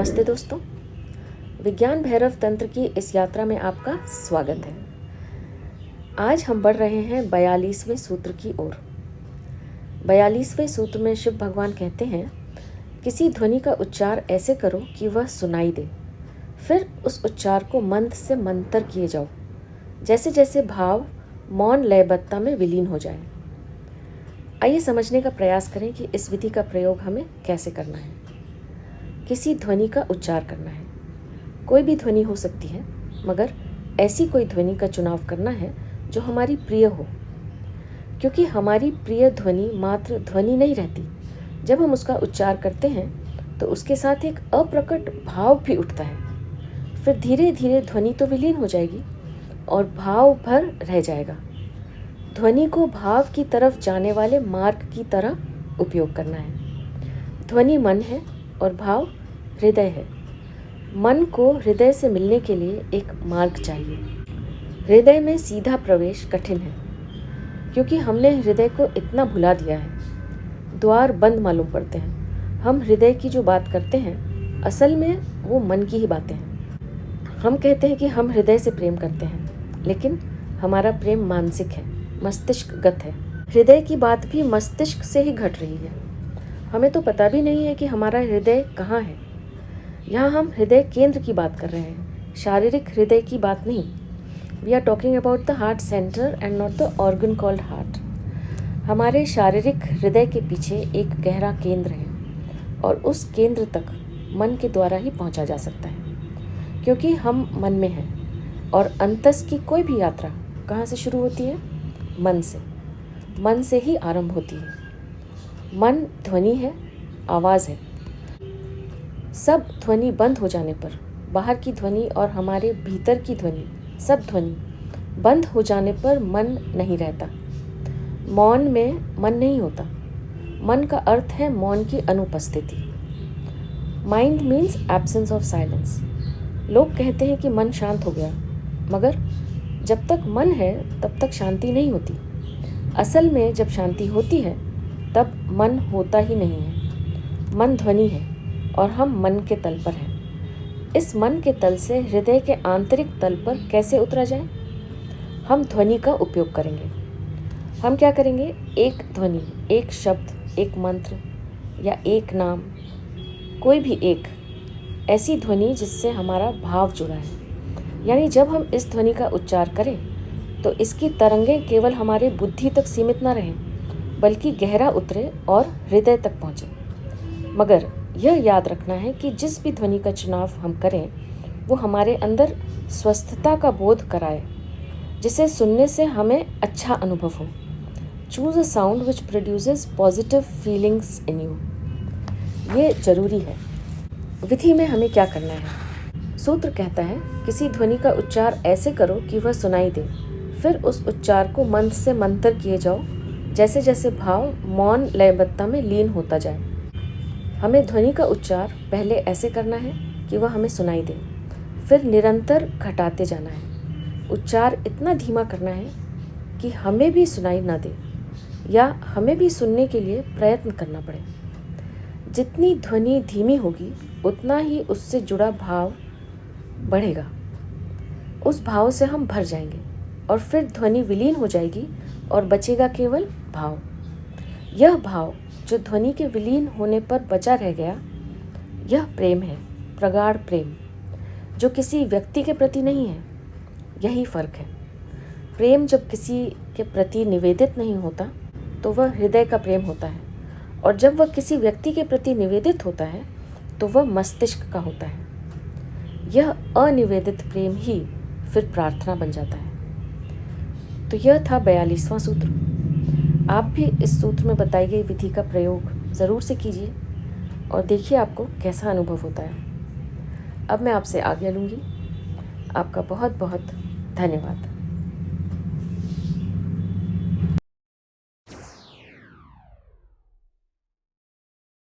नमस्ते दोस्तों, विज्ञान भैरव तंत्र की इस यात्रा में आपका स्वागत है। आज हम बढ़ रहे हैं 42वें सूत्र की ओर। 42वें सूत्र में शिव भगवान कहते हैं, किसी ध्वनि का उच्चार ऐसे करो कि वह सुनाई दे, फिर उस उच्चार को मंद से मंतर किए जाओ, जैसे जैसे भाव मौन लयबद्धता में विलीन हो जाए। आइए समझने का प्रयास करें कि इस विधि का प्रयोग हमें कैसे करना है। किसी ध्वनि का उच्चार करना है। कोई भी ध्वनि हो सकती है, मगर ऐसी कोई ध्वनि का चुनाव करना है जो हमारी प्रिय हो, क्योंकि हमारी प्रिय ध्वनि मात्र ध्वनि नहीं रहती। जब हम उसका उच्चार करते हैं तो उसके साथ एक अप्रकट भाव भी उठता है। फिर धीरे धीरे ध्वनि तो विलीन हो जाएगी और भाव भर रह जाएगा। ध्वनि को भाव की तरफ जाने वाले मार्ग की तरह उपयोग करना है। ध्वनि मन है और भाव हृदय है। मन को हृदय से मिलने के लिए एक मार्ग चाहिए। हृदय में सीधा प्रवेश कठिन है, क्योंकि हमने हृदय को इतना भुला दिया है। द्वार बंद मालूम पड़ते हैं। हम हृदय की जो बात करते हैं, असल में वो मन की ही बातें हैं। हम कहते हैं कि हम हृदय से प्रेम करते हैं, लेकिन हमारा प्रेम मानसिक है, मस्तिष्कगत है। हृदय की बात भी मस्तिष्क से ही घट रही है। हमें तो पता भी नहीं है कि हमारा हृदय कहाँ है। यहाँ हम हृदय केंद्र की बात कर रहे हैं, शारीरिक हृदय की बात नहीं। We are talking about the heart centre and not the organ called heart. हमारे शारीरिक हृदय के पीछे एक गहरा केंद्र है, और उस केंद्र तक मन के द्वारा ही पहुँचा जा सकता है, क्योंकि हम मन में हैं। और अंतस की कोई भी यात्रा कहाँ से शुरू होती है? मन से। मन से ही आरंभ होती है। मन ध्वनि है, आवाज़ है। सब ध्वनि बंद हो जाने पर, बाहर की ध्वनि और हमारे भीतर की ध्वनि, सब ध्वनि बंद हो जाने पर मन नहीं रहता। मौन में मन नहीं होता। मन का अर्थ है मौन की अनुपस्थिति। Mind means absence of silence. लोग कहते हैं कि मन शांत हो गया, मगर जब तक मन है तब तक शांति नहीं होती। असल में जब शांति होती है तब मन होता ही नहीं है। मन ध्वनि है और हम मन के तल पर हैं। इस मन के तल से हृदय के आंतरिक तल पर कैसे उतरा जाए? हम ध्वनि का उपयोग करेंगे। हम क्या करेंगे? एक ध्वनि, एक शब्द, एक मंत्र या एक नाम, कोई भी एक ऐसी ध्वनि जिससे हमारा भाव जुड़ा है। यानी जब हम इस ध्वनि का उच्चार करें तो इसकी तरंगें केवल हमारे बुद्धि तक सीमित न रहें, बल्कि गहरा उतरे और हृदय तक पहुँचे। मगर यह याद रखना है कि जिस भी ध्वनि का चुनाव हम करें वो हमारे अंदर स्वस्थता का बोध कराए, जिसे सुनने से हमें अच्छा अनुभव हो। Choose a sound which produces positive feelings in you. ये जरूरी है। विधि में हमें क्या करना है? सूत्र कहता है, किसी ध्वनि का उच्चार ऐसे करो कि वह सुनाई दे, फिर उस उच्चार को मंद से मंतर किए जाओ, जैसे जैसे भाव मौन लयबद्धता में लीन होता जाए। हमें ध्वनि का उच्चार पहले ऐसे करना है कि वह हमें सुनाई दे, फिर निरंतर घटाते जाना है। उच्चार इतना धीमा करना है कि हमें भी सुनाई न दे, या हमें भी सुनने के लिए प्रयत्न करना पड़े। जितनी ध्वनि धीमी होगी उतना ही उससे जुड़ा भाव बढ़ेगा। उस भाव से हम भर जाएंगे और फिर ध्वनि विलीन हो जाएगी और बचेगा केवल भाव। यह भाव जो ध्वनि के विलीन होने पर बचा रह गया, यह प्रेम है, प्रगाढ़ प्रेम, जो किसी व्यक्ति के प्रति नहीं है। यही फर्क है। प्रेम जब किसी के प्रति निवेदित नहीं होता तो वह हृदय का प्रेम होता है, और जब वह किसी व्यक्ति के प्रति निवेदित होता है तो वह मस्तिष्क का होता है। यह अनिवेदित प्रेम ही फिर प्रार्थना बन जाता है। तो यह था 42वां सूत्र। आप भी इस सूत्र में बताई गई विधि का प्रयोग ज़रूर से कीजिए और देखिए आपको कैसा अनुभव होता है। अब मैं आपसे आज्ञा लूँगी। आपका बहुत बहुत धन्यवाद।